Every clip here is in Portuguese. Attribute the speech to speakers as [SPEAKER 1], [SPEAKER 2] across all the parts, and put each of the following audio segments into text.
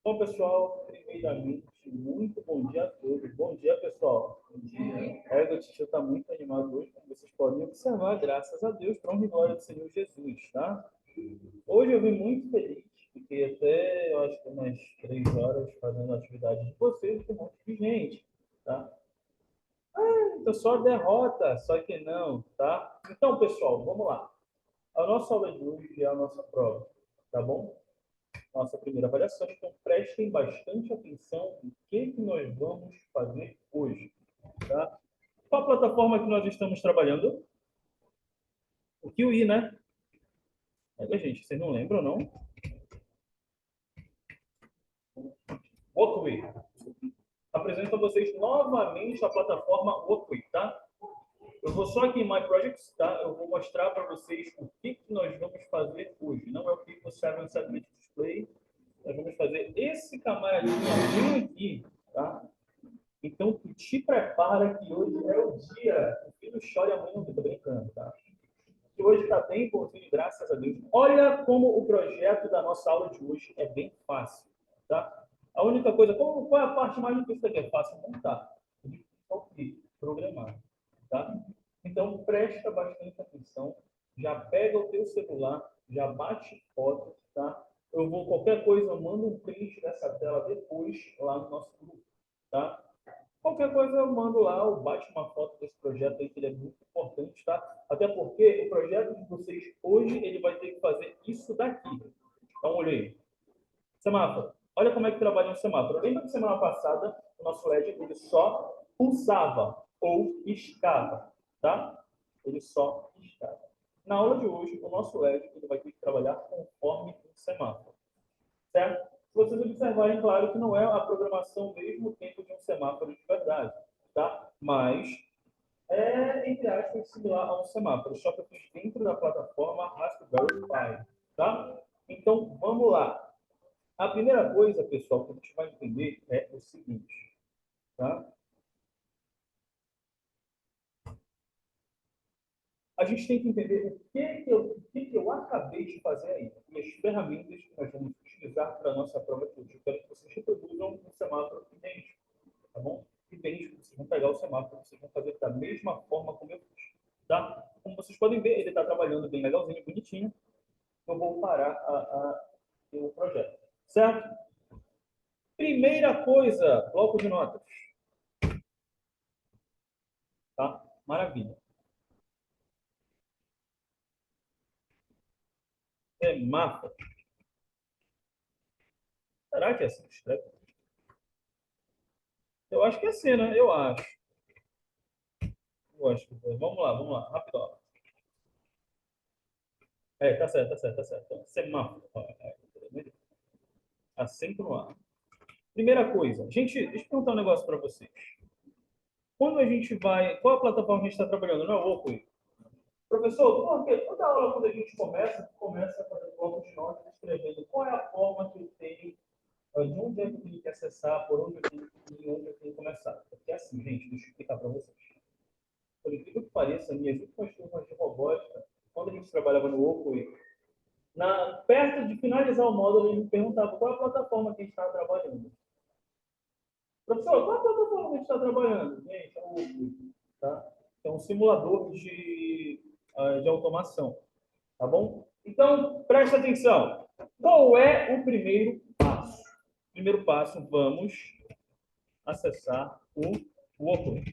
[SPEAKER 1] Bom, pessoal, primeiramente, muito bom dia a todos. Bom dia, pessoal. Bom dia. O Tio está muito animado hoje, como vocês podem observar, graças a Deus, para honra e glória do Senhor Jesus, tá? Hoje eu vim muito feliz, fiquei até, eu acho que umas 3 horas fazendo a atividade de vocês com um monte de gente, tá? Então só derrota, só que não, tá? Então, pessoal, vamos lá. A nossa aula de hoje é a nossa prova, tá bom? Nossa primeira avaliação, então prestem bastante atenção no que nós vamos fazer hoje. Tá? Qual a plataforma que nós estamos trabalhando? O Kiwi, né? Gente, vocês não lembram, não? Workaway. Apresento a vocês novamente a plataforma Workaway, tá? Eu vou só aqui em My Projects, tá? Eu vou mostrar para vocês o que nós vamos fazer hoje. Não é o que você vai no Segment Display. Nós vamos fazer esse camaradinho aqui, tá? Então, tu te prepara que hoje é o dia. O filho chora e a mãe não fica brincando, tá? Que hoje está bem bonzinho, graças a Deus. Olha como o projeto da nossa aula de hoje é bem fácil, tá? A única coisa, qual é a parte mais difícil daqui? É fácil montar. Programar, tá? Então, presta bastante atenção. Já pega o teu celular, já bate foto, tá? Eu vou, qualquer coisa, eu mando um print dessa tela depois lá no nosso grupo, tá? Qualquer coisa eu mando lá, eu bato uma foto desse projeto aí, que ele é muito importante, tá? Até porque o projeto de vocês hoje, ele vai ter que fazer isso daqui. Então, olhei. Semáforo. Olha como é que trabalha um semáforo. Lembra que semana passada o nosso LED ele só pulsava ou piscava, tá? Ele só piscava. Na aula de hoje, o nosso LED ele vai ter que trabalhar conforme um semáforo, certo? Se vocês observarem, claro que não é a programação mesmo tempo de um semáforo de verdade, tá? Mas é, entre aspas, similar a um semáforo, só que eu fiz dentro da plataforma Raspberry Pi, tá? Então, vamos lá. A primeira coisa, pessoal, que a gente vai entender é o seguinte, tá? A gente tem que entender o que eu acabei de fazer aí e as ferramentas que nós vamos utilizar para a nossa prova de hoje. Eu quero que vocês reproduzam um semáforo idêntico, tá bom? Idêntico, vocês vão pegar o semáforo, vocês vão fazer da mesma forma como eu fiz, tá? Como vocês podem ver, ele está trabalhando bem legalzinho, bonitinho. Eu vou parar o projeto, certo? Primeira coisa, bloco de notas, tá? Maravilha. Semáforo. Será que é assim que escreve? Eu acho que é assim, né? Eu acho. Eu acho que foi. Vamos lá, rápido. Tá certo, tá certo, tá certo. Então, semáforo. Acento no ar. Primeira coisa, gente, deixa eu perguntar um negócio para vocês. Quando a gente vai. Qual a plataforma que a gente está trabalhando? Não é o Oco? Professor, por quê? Toda aula, quando a gente começa a fazer bloco de notas, escrevendo qual é a forma que eu tenho, de onde é que eu tenho que acessar, por onde eu tenho que ir, onde eu tenho que começar. Porque é assim, gente, deixa eu explicar para vocês. Por incrível que pareça, minhas últimas turmas de robótica, quando a gente trabalhava no Oakway, perto de finalizar o módulo, ele me perguntava qual é a plataforma que a gente estava trabalhando. Professor, qual é a plataforma que a gente está trabalhando? Gente, é o Oakway, tá? É um simulador de automação, tá bom? Então, presta atenção. Qual é o primeiro passo? Primeiro passo, vamos acessar o Oakway.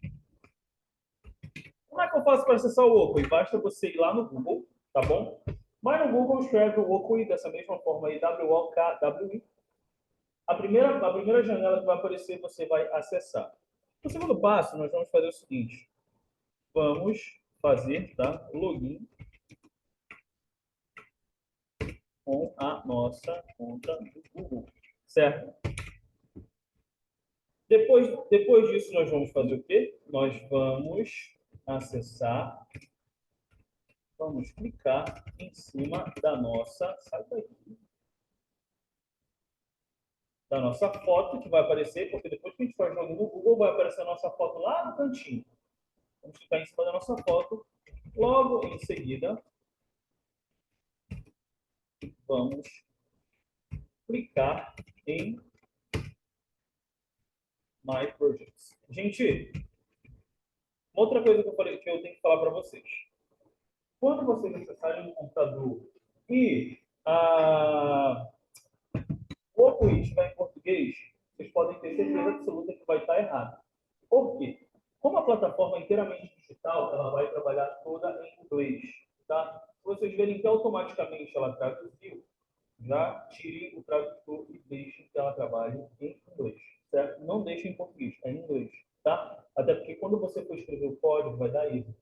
[SPEAKER 1] Como é que eu faço para acessar o Oakway? Basta você ir lá no Google, tá bom? Mas no Google escreve o Oakway dessa mesma forma aí, W-O-K-W-I. A primeira janela que vai aparecer, você vai acessar. No segundo passo, nós vamos fazer o seguinte. Vamos fazer, tá? Login com a nossa conta do Google, certo? Depois disso, nós vamos fazer o quê? Nós vamos acessar, vamos clicar em cima da nossa, sai daqui, da nossa foto, que vai aparecer, porque depois que a gente faz jogo no Google, vai aparecer a nossa foto lá no cantinho. Vamos clicar em cima da nossa foto. Logo em seguida, vamos clicar em My Projects. Gente, uma outra coisa que eu tenho que falar para vocês. Quando vocês acessarem o computador e o quiz estiver em português, vocês podem ter certeza absoluta que vai estar errado. Por quê? Como a plataforma é inteiramente digital, ela vai trabalhar toda em inglês. Tá? Se vocês verem que automaticamente ela traduziu, já tirem o tradutor e deixem que ela trabalhe em inglês. Certo? Não deixem em português, é em inglês. Tá? Até porque quando você for escrever o código, vai dar erro.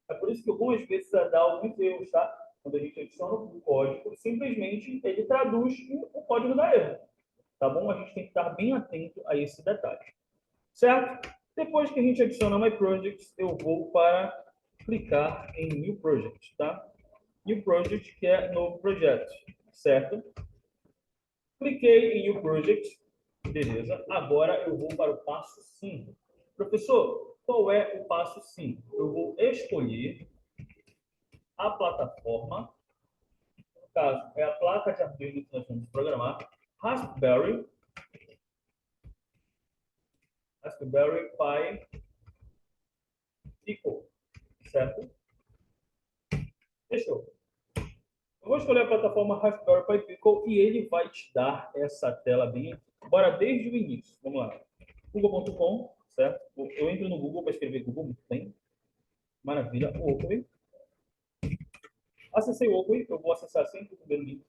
[SPEAKER 1] É por isso que algumas vezes dá alguns erros, tá? Quando a gente adiciona o código, simplesmente ele traduz e o código dá erro. Tá bom? A gente tem que estar bem atento a esse detalhe. Certo? Depois que a gente adiciona My Projects, eu vou para clicar em New Project, tá? New Project, que é novo projeto, certo? Cliquei em New Project, beleza. Agora eu vou para o passo 5. Professor, qual é o passo 5? Eu vou escolher a plataforma, no caso, é a placa de Arduino que nós vamos programar, Raspberry Pi Pico, certo? Fechou. Eu vou escolher a plataforma Raspberry Pi Pico e ele vai te dar essa tela bem. Bora desde o início. Vamos lá. Google.com, certo? Eu entro no Google para escrever Google, muito bem. Maravilha. O Oakley. Acessei o Oakley, eu vou acessar sempre o primeiro link.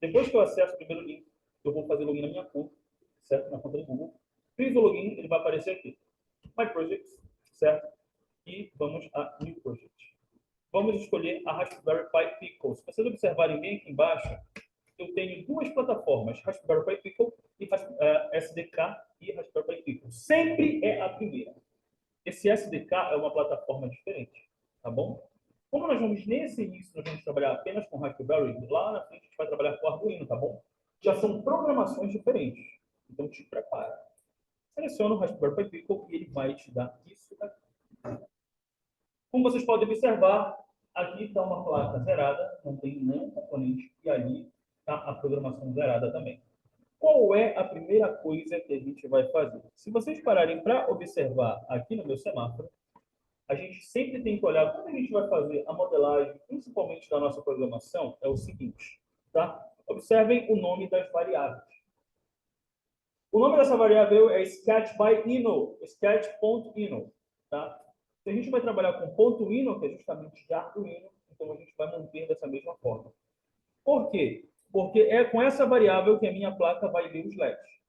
[SPEAKER 1] Depois que eu acesso o primeiro link, eu vou fazer login na minha conta, certo? Na conta do Google. Fiz o login, ele vai aparecer aqui. My Projects, certo? E vamos a New Project. Vamos escolher a Raspberry Pi Pico. Se vocês observarem bem aqui embaixo, eu tenho duas plataformas, Raspberry Pi Pico e SDK e Raspberry Pi Pico. Sempre é a primeira. Esse SDK é uma plataforma diferente, tá bom? Como nós vamos, nesse início, nós vamos trabalhar apenas com Raspberry, lá na frente a gente vai trabalhar com Arduino, tá bom? Já são programações diferentes. Então, te prepara. Seleciona o Raspberry Pi Pico e ele vai te dar isso daqui. Como vocês podem observar, aqui está uma placa zerada, não tem nenhum componente, e ali está a programação zerada também. Qual é a primeira coisa que a gente vai fazer? Se vocês pararem para observar aqui no meu semáforo, a gente sempre tem que olhar, quando a gente vai fazer a modelagem, principalmente da nossa programação, é o seguinte, tá? Observem o nome das variáveis. O nome dessa variável é sketch by ino, sketch.ino, tá? Se a gente vai trabalhar com ponto .ino, que é justamente de Arduino, então a gente vai manter dessa mesma forma. Por quê? Porque é com essa variável que a minha placa vai ler os LEDs.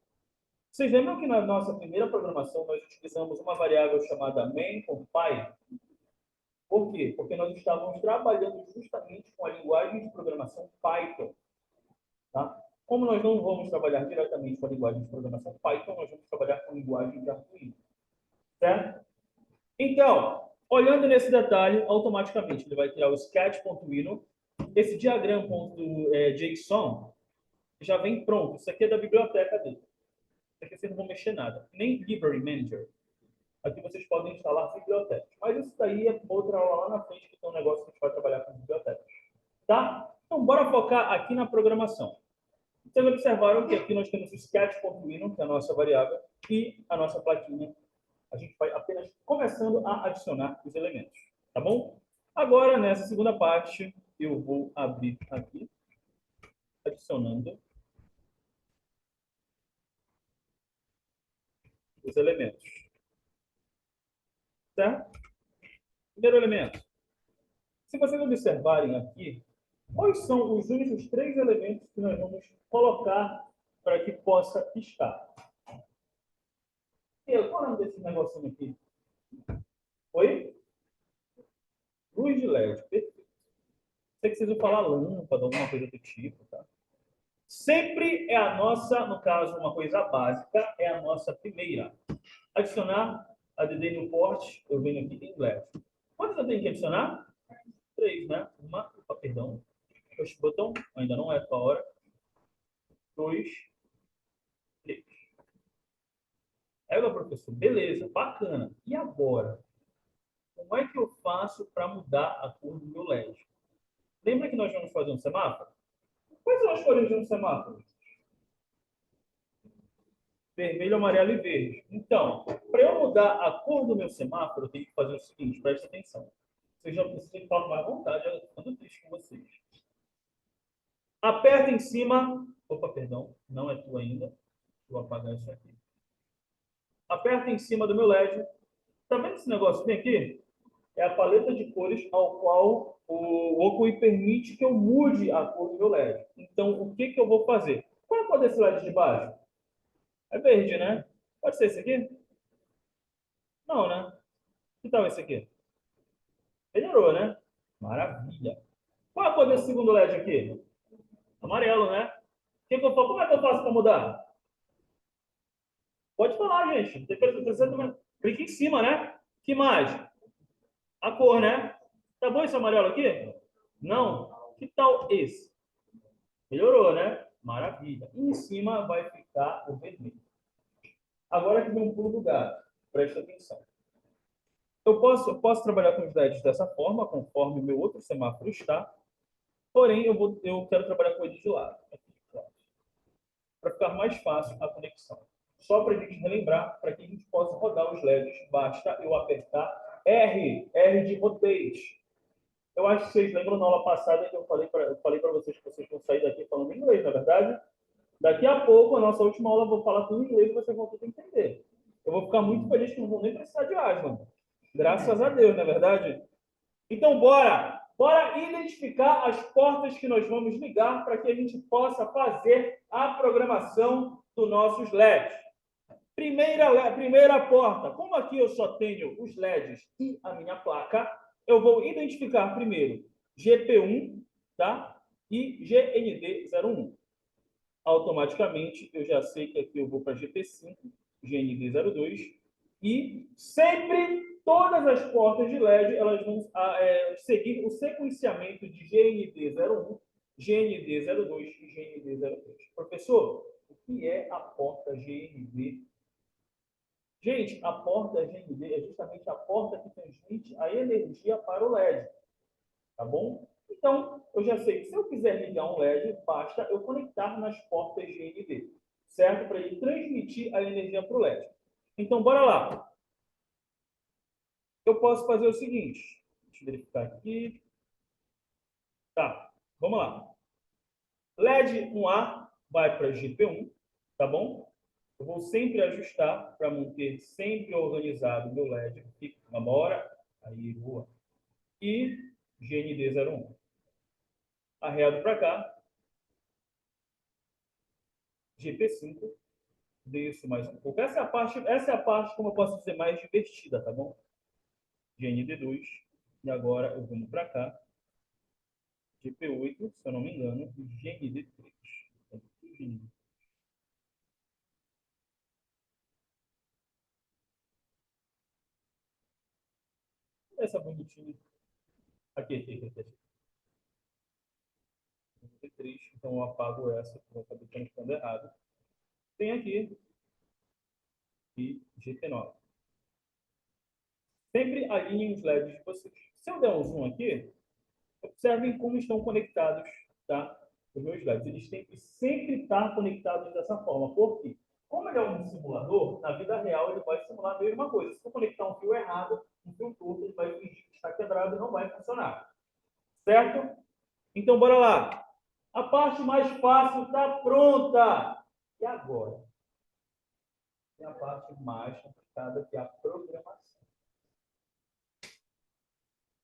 [SPEAKER 1] Vocês lembram que na nossa primeira programação nós utilizamos uma variável chamada main.py? Por quê? Porque nós estávamos trabalhando justamente com a linguagem de programação Python. Tá? Como nós não vamos trabalhar diretamente com a linguagem de programação Python, nós vamos trabalhar com a linguagem de Arduino. Certo? Então, olhando nesse detalhe, automaticamente ele vai criar o sketch.ino. Esse diagram.json já vem pronto. Isso aqui é da biblioteca dele. Isso aqui vocês não vão mexer nada. Nem Library Manager. Aqui vocês podem instalar bibliotecas. Mas isso daí é outra aula lá na frente, que tem um negócio que a gente vai trabalhar com bibliotecas. Tá? Então, bora focar aqui na programação. Vocês observaram que aqui nós temos o sketch.ino, que é a nossa variável, e a nossa plaquinha. A gente vai apenas começando a adicionar os elementos. Tá bom? Agora, nessa segunda parte, eu vou abrir aqui, adicionando os elementos. Certo? Primeiro elemento. Se vocês observarem aqui, quais são os únicos 3 elementos que nós vamos colocar para que possa piscar? Qual é o nome desse negocinho aqui? Oi? Luz de LED. Perfeito. Sei que vocês vão falar lâmpada, alguma coisa do tipo, tá? Sempre é a nossa, no caso, uma coisa básica, é a nossa primeira. Adicionar a DD no porte, eu venho aqui em LED. Quantas eu tenho que adicionar? 3, né? Perdão. Push botão, ainda não é a hora. 2, 3. Ela, professor, beleza, bacana. E agora? Como é que eu faço para mudar a cor do meu LED? Lembra que nós vamos fazer um semáforo? Quais são as cores de um semáforo? vermelho, amarelo e verde. Então, para eu mudar a cor do meu semáforo, eu tenho que fazer o seguinte, preste atenção. Vocês já precisam falar mais à vontade, eu estou ficando triste com vocês. Aperta em cima. Opa, perdão, não é tu ainda. Vou apagar isso aqui. Aperta em cima do meu LED. Tá vendo esse negócio que tem aqui? É a paleta de cores ao qual o Okui permite que eu mude a cor do meu LED. Então, o que eu vou fazer? Qual é a cor desse LED de baixo? É verde, né? Pode ser esse aqui? Não, né? Que tal esse aqui? Melhorou, né? Maravilha. Qual é a cor desse segundo LED aqui? Amarelo, né? Como é que eu faço para mudar? Pode falar, gente. Clique em cima, né? Que mais? A cor, né? Tá bom esse amarelo aqui? Não? Que tal esse? Melhorou, né? Maravilha. E em cima vai ficar o vermelho. Agora que vem um pulo do gato. Presta atenção. Eu posso trabalhar com os LEDs dessa forma, conforme o meu outro semáforo está. Porém, eu quero trabalhar com eles de lado. Para ficar mais fácil a conexão. Só para a gente relembrar, para que a gente possa rodar os LEDs, basta eu apertar R de rotate. Eu acho que vocês lembram na aula passada que eu falei para vocês que vocês vão sair daqui falando inglês, na é verdade? Daqui a pouco, a nossa última aula, eu vou falar tudo em inglês e vocês vão ter que entender. Eu vou ficar muito feliz que não vão nem precisar de asma. Graças a Deus, não é verdade? Então, bora! Bora identificar as portas que nós vamos ligar para que a gente possa fazer a programação dos nossos LEDs. Primeira porta. Como aqui eu só tenho os LEDs e a minha placa, eu vou identificar primeiro GP1, tá? E GND01. Automaticamente, eu já sei que aqui eu vou para GP5, GND02, e sempre todas as portas de LED elas vão seguir o sequenciamento de GND01, GND02 e GND03. Professor, o que é a porta GND? Gente, a porta GND é justamente a porta que transmite a energia para o LED, tá bom? Então, eu já sei que se eu quiser ligar um LED, basta eu conectar nas portas GND, certo? Para ele transmitir a energia para o LED. Então, bora lá. Eu posso fazer o seguinte. Deixa eu verificar aqui. Tá, vamos lá. LED 1A vai para GP1, tá bom? Eu vou sempre ajustar para manter sempre organizado o meu LED. Fica uma hora, aí voa. E GND01. Arreado para cá. GP5. Desço mais um pouco. Essa é a parte, como eu posso dizer, mais divertida, tá bom? GND2. E agora eu venho para cá. GP8, se eu não me engano, e GND3. Essa bonitinha. Aqui. GND3, então eu apago essa, que eu acabei ficando errado. Tem aqui e GP9. Sempre alinhem os LEDs de vocês. Se eu der um zoom aqui, observem como estão conectados, tá? Os meus LEDs. Eles têm que sempre estar conectados dessa forma. Por quê? Como ele é um simulador, na vida real ele vai simular a mesma coisa. Se eu conectar um fio errado, um fio torto, ele vai fingir que está quebrado e não vai funcionar. Certo? Então, bora lá. A parte mais fácil está pronta. E agora? É a parte mais complicada, que é a programação.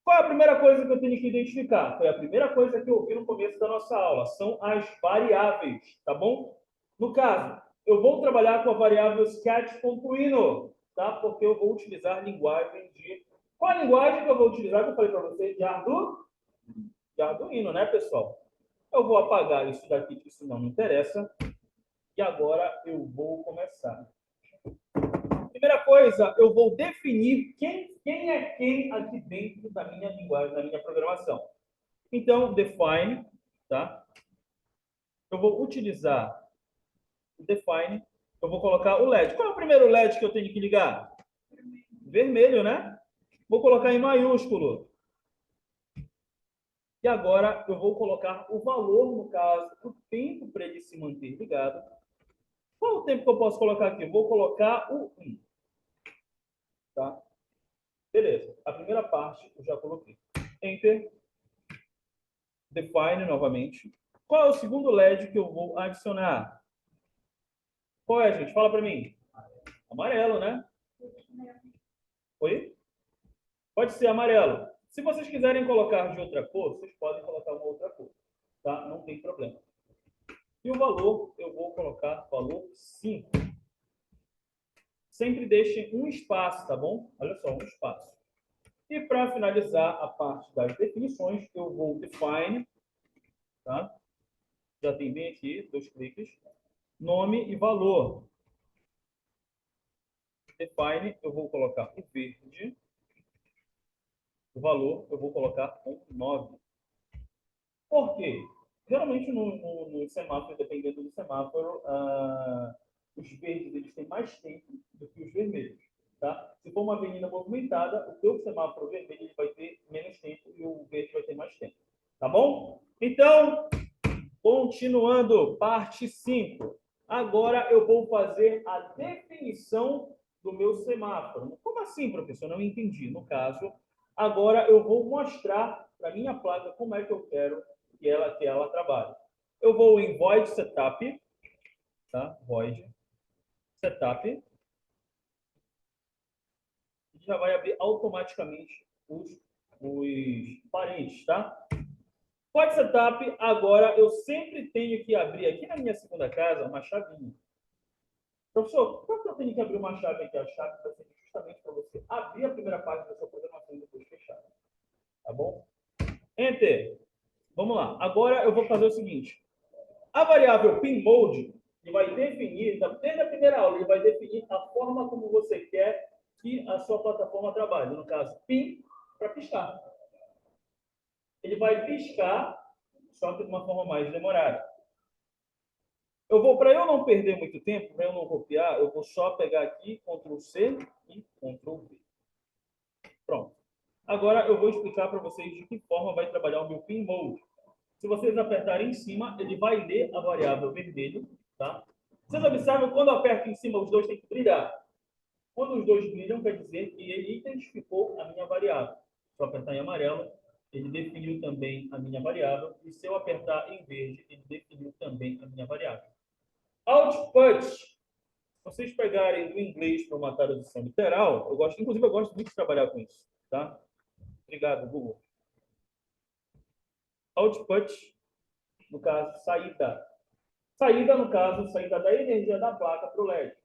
[SPEAKER 1] Qual é a primeira coisa que eu tenho que identificar? Foi a primeira coisa que eu vi no começo da nossa aula. São as variáveis, tá bom? No caso, eu vou trabalhar com a variável sketch.ino, tá? Porque eu vou utilizar linguagem de... Qual a linguagem que eu vou utilizar, que eu falei para vocês? De Arduino, né, pessoal? Eu vou apagar isso daqui, que isso não me interessa. E agora eu vou começar. Primeira coisa, eu vou definir quem é quem aqui dentro da minha linguagem, da minha programação. Então, define, tá? Eu vou utilizar o define, eu vou colocar o LED. Qual é o primeiro LED que eu tenho que ligar? Vermelho, né? Vou colocar em maiúsculo. E agora eu vou colocar o valor, no caso, o tempo para ele se manter ligado. Qual o tempo que eu posso colocar aqui? Vou colocar o 1. Tá? Beleza. A primeira parte eu já coloquei. Enter. Define novamente. Qual é o segundo LED que eu vou adicionar? Qual é, gente? Fala para mim. Amarelo, né? Oi? Pode ser amarelo. Se vocês quiserem colocar de outra cor, vocês podem colocar uma outra cor. Tá? Não tem problema. E o valor, eu vou colocar valor 5. Sempre deixem um espaço, tá bom? Olha só, um espaço. E para finalizar a parte das definições, eu vou define, tá? Já tem bem aqui, 2 cliques. Nome e valor. Define, eu vou colocar o verde. O valor, eu vou colocar com 9. Por quê? Geralmente no semáforo, dependendo do semáforo, os verdes eles têm mais tempo do que os vermelhos. Tá? Se for uma avenida movimentada, o teu semáforo vermelho ele vai ter menos tempo e o verde vai ter mais tempo. Tá bom? Então, continuando, parte 5. Agora eu vou fazer a definição do meu semáforo. Como assim, professor? Não entendi. No caso, agora eu vou mostrar para minha placa como é que eu quero que ela trabalhe. Eu vou em Void Setup, tá? Void Setup. E já vai abrir automaticamente os parentes, tá? Void Setup, agora eu sempre tenho que abrir aqui na minha segunda casa uma chavinha. Professor, por que eu tenho que abrir uma chave aqui? A chave vai ser justamente para você abrir a primeira parte da sua programação e depois fechar. Tá bom? Enter. Vamos lá. Agora eu vou fazer o seguinte. A variável pinMode, que vai definir, desde a primeira aula, ele vai definir a forma como você quer que a sua plataforma trabalhe. No caso, pin para piscar. Ele vai piscar, só que de uma forma mais demorada. Para eu não perder muito tempo, para eu não copiar, eu vou só pegar aqui, Ctrl C e Ctrl V. Pronto. Agora eu vou explicar para vocês de que forma vai trabalhar o meu pinMode. Se vocês apertarem em cima, ele vai ler a variável vermelho, tá? Vocês observam quando eu aperto em cima, os dois têm que brilhar. Quando os dois brilham, quer dizer que ele identificou a minha variável. Se eu apertar em amarelo, ele definiu também a minha variável. E se eu apertar em verde, ele definiu também a minha variável. Output. Se vocês pegarem do inglês para uma tradução literal, inclusive eu gosto muito de trabalhar com isso, tá? Obrigado, Google. Output, no caso, saída. Saída, no caso, saída da energia da placa para o LED.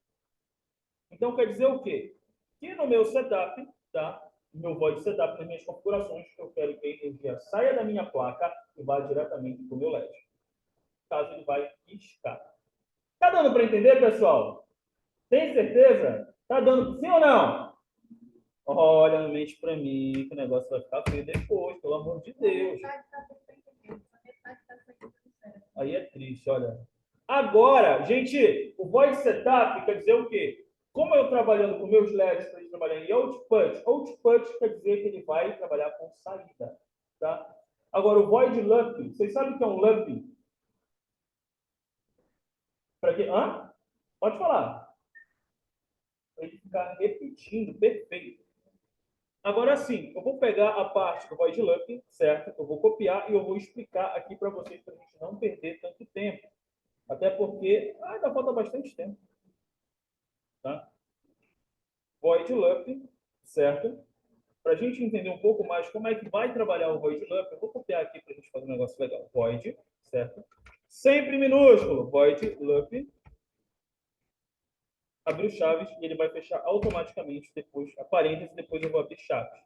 [SPEAKER 1] Então, quer dizer o quê? Que no meu setup, tá? No meu void setup, nas minhas configurações, eu quero que a energia saia da minha placa e vá diretamente para o meu LED. No caso, ele vai piscar. Tá dando para entender, pessoal? Tem certeza? Tá dando sim ou não? Olha, não mente para mim, que o negócio vai ficar feio depois, pelo amor de Deus. Aí é triste, olha. Agora, gente, o void setup quer dizer o quê? Como eu trabalhando com meus LEDs para ele trabalhar em output, output quer dizer que ele vai trabalhar com saída, tá? Agora, o void looping, vocês sabem o que é um looping? Para quê? Hã? Pode falar. Para ele ficar repetindo, perfeito. Agora sim, eu vou pegar a parte do void looping, certo? Eu vou copiar e eu vou explicar aqui para vocês, para a gente não perder tanto tempo. Até porque ainda falta bastante tempo. Tá? Void looping, certo? Para a gente entender um pouco mais como é que vai trabalhar o void looping, eu vou copiar aqui para a gente fazer um negócio legal. Void, certo? Sempre minúsculo, void looping. Abriu chaves e ele vai fechar automaticamente depois, a parênteses, depois eu vou abrir chaves.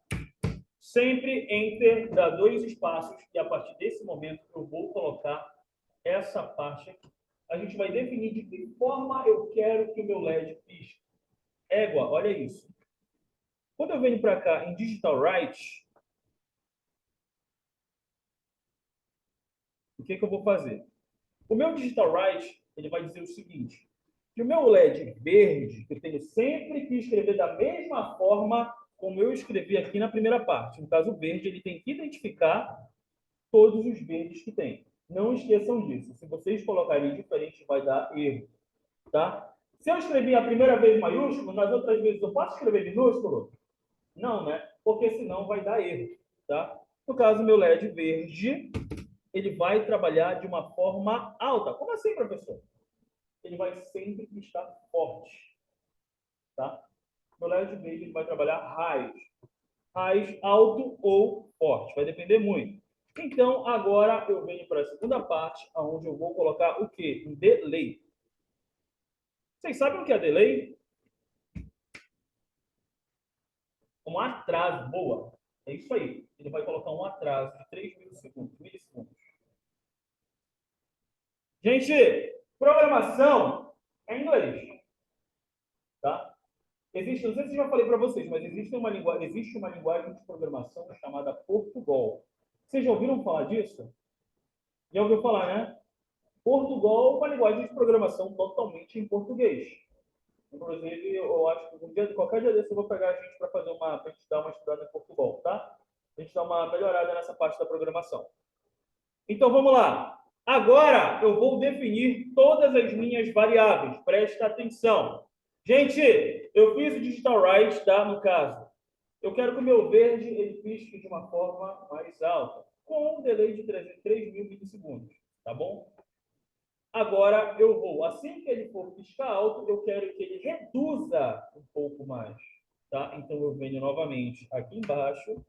[SPEAKER 1] Sempre enter, dá 2 espaços e a partir desse momento eu vou colocar essa parte aqui. A gente vai definir de que forma eu quero que o meu LED pisque. Égua, olha isso. Quando eu venho para cá em Digital Write, o que eu vou fazer? O meu Digital Write, ele vai dizer o seguinte, que o meu LED verde, que eu tenho sempre que escrever da mesma forma como eu escrevi aqui na primeira parte. No caso, o verde, ele tem que identificar todos os verdes que tem. Não esqueçam disso. Se vocês colocarem diferente, vai dar erro. Tá? Se eu escrevi a primeira vez maiúsculo, nas outras vezes eu posso escrever minúsculo? Não, né? Porque senão vai dar erro. Tá? No caso, meu LED verde, ele vai trabalhar de uma forma alta. Como assim, professor? Ele vai sempre estar forte. Tá? Meu LED verde ele vai trabalhar raios. Raios alto ou forte. Vai depender muito. Então, agora eu venho para a segunda parte, onde eu vou colocar o quê? Um delay. Vocês sabem o que é delay? Um atraso. Boa. É isso aí. Ele vai colocar um atraso de 3 milissegundos. Gente, programação é inglês. Tá? Existe, não sei se eu já falei para vocês, mas existe uma linguagem de programação chamada Portugal. Vocês já ouviram falar disso? Já ouviu falar, né? Portugal é uma linguagem de programação totalmente em português. Inclusive, eu acho que qualquer dia desse eu vou pegar a gente para fazer pra gente dar uma estudada em Portugal, tá? A gente dar uma melhorada nessa parte da programação. Então, vamos lá. Agora, eu vou definir todas as minhas variáveis. Presta atenção. Gente, eu fiz o digital write, tá? No caso. Eu quero que o meu verde ele pisque de uma forma mais alta, com um delay de 3 mil milissegundos, tá bom? Agora, eu vou, assim que ele for piscar alto, eu quero que ele reduza um pouco mais, tá? Então, eu venho novamente aqui embaixo,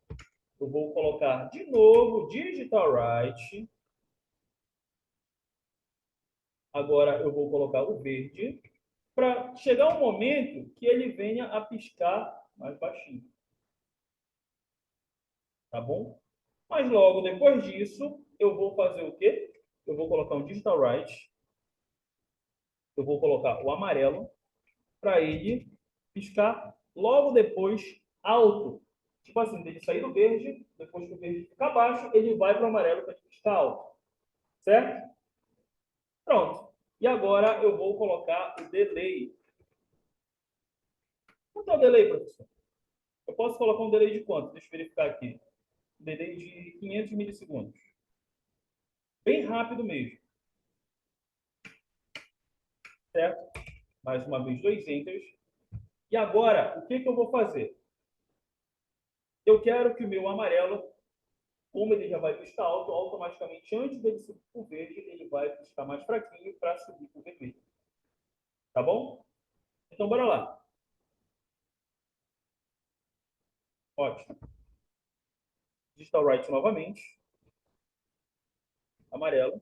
[SPEAKER 1] eu vou colocar de novo digital write. Agora eu vou colocar o verde para chegar um momento que ele venha a piscar mais baixinho. Tá bom? Mas logo depois disso, eu vou fazer o quê? Eu vou colocar um digital write. Eu vou colocar o amarelo para ele piscar logo depois alto. Tipo assim, ele sair do verde, depois que o verde ficar baixo, ele vai para o amarelo para piscar alto. Certo? Pronto. E agora eu vou colocar o delay. Quanto é o delay, professor? Eu posso colocar um delay de quanto? Deixa eu verificar aqui. Um delay de 500 milissegundos. Bem rápido mesmo. Certo? Mais uma vez, 2 enters. E agora, o que eu vou fazer? Eu quero que o meu amarelo, como ele já vai piscar alto, automaticamente, antes dele subir para o verde, ele vai piscar mais fraquinho para subir para o vermelho. Tá bom? Então, bora lá. Ótimo. Digital right novamente. Amarelo.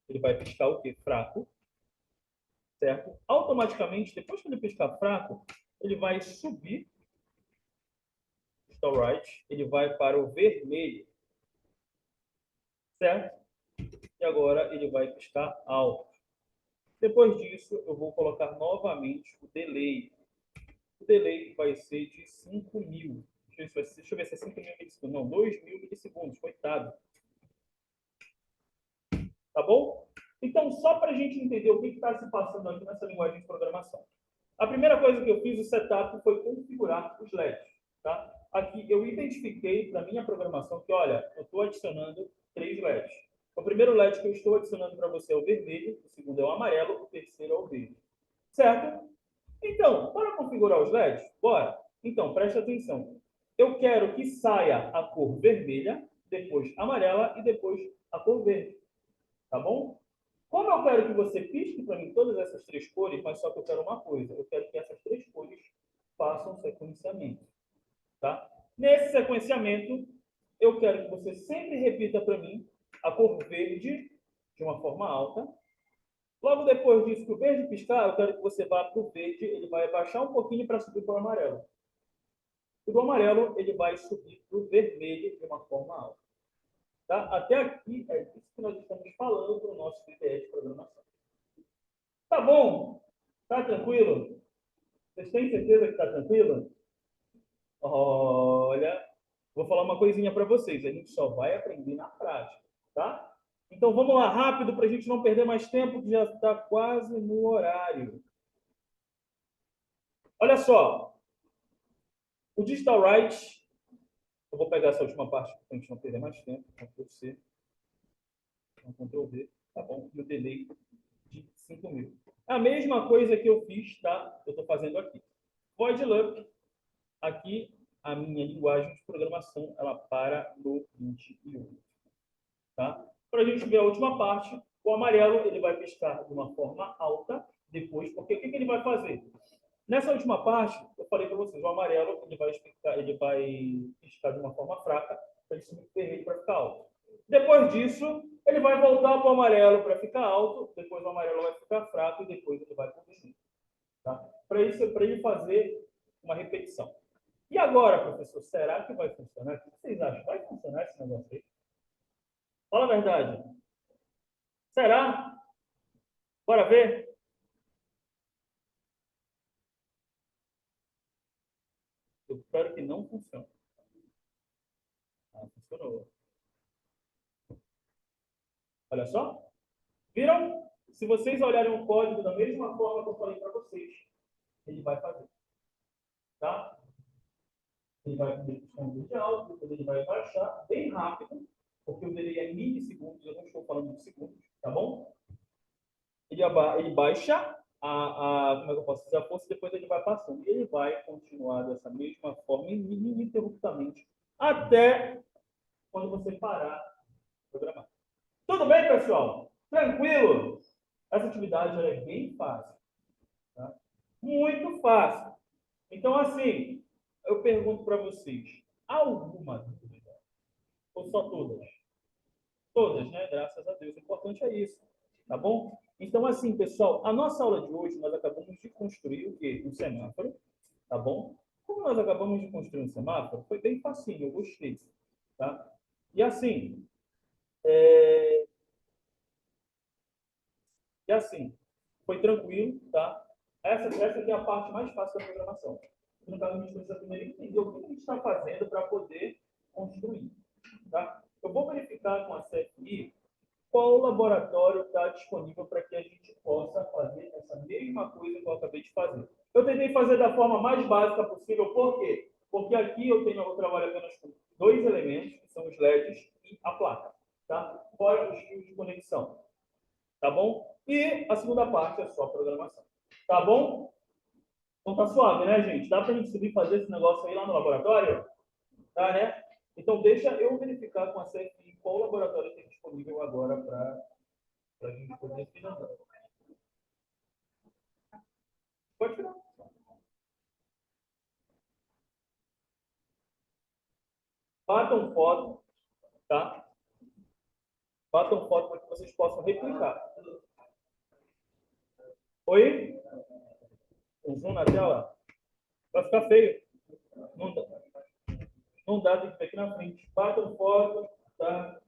[SPEAKER 1] Ele vai piscar o quê? Fraco. Certo? Automaticamente, depois que ele piscar fraco, ele vai subir. Digital right. Ele vai para o vermelho. Certo? E agora ele vai piscar alto. Depois disso, eu vou colocar novamente o delay. O delay vai ser de 5.000. Deixa eu ver se é 5.000 milissegundos. Não, 2.000 milissegundos. Coitado. Tá bom? Então, só para a gente entender o que está se passando aqui nessa linguagem de programação. A primeira coisa que eu fiz, o setup, foi configurar os LEDs. Tá? Aqui eu identifiquei para minha programação que, olha, eu estou adicionando 3 LEDs. O primeiro LED que eu estou adicionando para você é o vermelho, o segundo é o amarelo, o terceiro é o verde. Certo? Então, para configurar os LEDs, bora. Então, preste atenção. Eu quero que saia a cor vermelha, depois amarela e depois a cor verde. Tá bom? Como eu quero que você pisque para mim todas essas 3 cores, mas só que eu quero uma coisa. Eu quero que essas 3 cores façam sequenciamento. Tá? Nesse sequenciamento, eu quero que você sempre repita para mim a cor verde de uma forma alta. Logo depois disso, que o verde piscar, eu quero que você vá para o verde, ele vai baixar um pouquinho para subir para o amarelo. E do amarelo, ele vai subir para o vermelho de uma forma alta. Tá? Até aqui é isso que nós estamos falando para o nosso IDE de programação. Tá bom? Tá tranquilo? Vocês têm certeza que está tranquilo? Olha, vou falar uma coisinha para vocês. A gente só vai aprender na prática, tá? Então vamos lá, rápido, para a gente não perder mais tempo, que já está quase no horário. Olha só, o Digital Write, eu vou pegar essa última parte para a gente não perder mais tempo. Ctrl C, Ctrl V, tá bom? E o delay de a mesma coisa que eu fiz, tá? Eu estou fazendo aqui. Void loop, aqui a minha linguagem de programação, ela para no 28. Tá? Para a gente ver a última parte, o amarelo ele vai piscar de uma forma alta, depois, porque o que ele vai fazer? Nessa última parte, eu falei para vocês, o amarelo ele vai piscar de uma forma fraca, para ele subir vermelho para ficar alto. Depois disso, ele vai voltar para o amarelo para ficar alto, depois o amarelo vai ficar fraco e depois ele vai para o vermelho. Tá? Para ele fazer uma repetição. E agora, professor, será que vai funcionar? O que vocês acham? Vai funcionar esse negócio aí? Fala a verdade. Será? Bora ver? Eu espero que não funcione. Ah, funcionou. Olha só. Viram? Se vocês olharem o código da mesma forma que eu falei para vocês, ele vai fazer. Tá? Ele vai esconder de alto, depois ele vai baixar bem rápido, porque o delay é milissegundos, eu não estou falando de segundos, tá bom? Ele baixa como é que eu posso dizer, a força, depois ele vai passando. E ele vai continuar dessa mesma forma, ininterruptamente, até quando você parar de programar. Tudo bem, pessoal? Tranquilo? Essa atividade é bem fácil. Tá? Muito fácil. Então, assim, eu pergunto para vocês, alguma dúvida? Ou só todas? Todas, né? Graças a Deus. O importante é isso. Tá bom? Então, assim, pessoal, a nossa aula de hoje, nós acabamos de construir o quê? Um semáforo. Tá bom? Como nós acabamos de construir um semáforo, foi bem facinho, eu gostei. Tá? E assim, foi tranquilo, tá? Essa aqui é a parte mais fácil da programação. No caso, a gente precisa primeiro entender o que a gente está fazendo para poder construir. Tá? Eu vou verificar com a CFI qual laboratório está disponível para que a gente possa fazer essa mesma coisa que eu acabei de fazer. Eu tentei fazer da forma mais básica possível, por quê? Porque aqui eu trabalho apenas com 2 elementos, que são os LEDs e a placa, tá? Fora os fios de conexão, tá bom? E a segunda parte é só programação, tá bom? Então tá suave, né, gente? Dá para a gente subir e fazer esse negócio aí lá no laboratório? Tá, né? Então deixa eu verificar com a CFI qual laboratório tem disponível agora para a gente poder finalizar. Pode tirar. Batam foto, tá? Batam foto para que vocês possam replicar. Oi? Um zoom na tela? Vai ficar feio. Não dá. Não dá, tem que ficar aqui na frente. Batam foto, tá?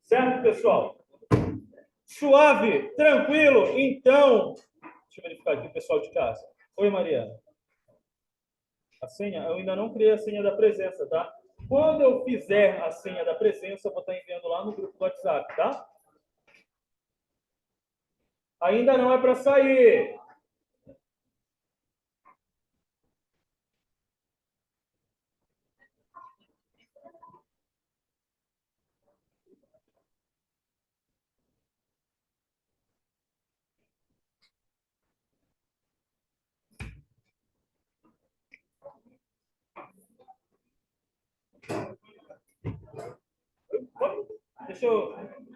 [SPEAKER 1] Certo, pessoal? Suave, tranquilo? Então, deixa eu verificar aqui o pessoal de casa. Oi, Mariana. A senha? Eu ainda não criei a senha da presença, tá? Quando eu fizer a senha da presença, eu vou estar enviando lá no grupo do WhatsApp, tá? Ainda não é para sair.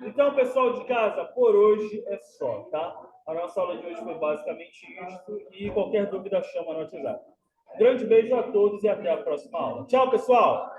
[SPEAKER 1] Então, pessoal de casa, por hoje é só, tá? A nossa aula de hoje foi basicamente isso. E qualquer dúvida, chama no WhatsApp. Grande beijo a todos e até a próxima aula. Tchau, pessoal!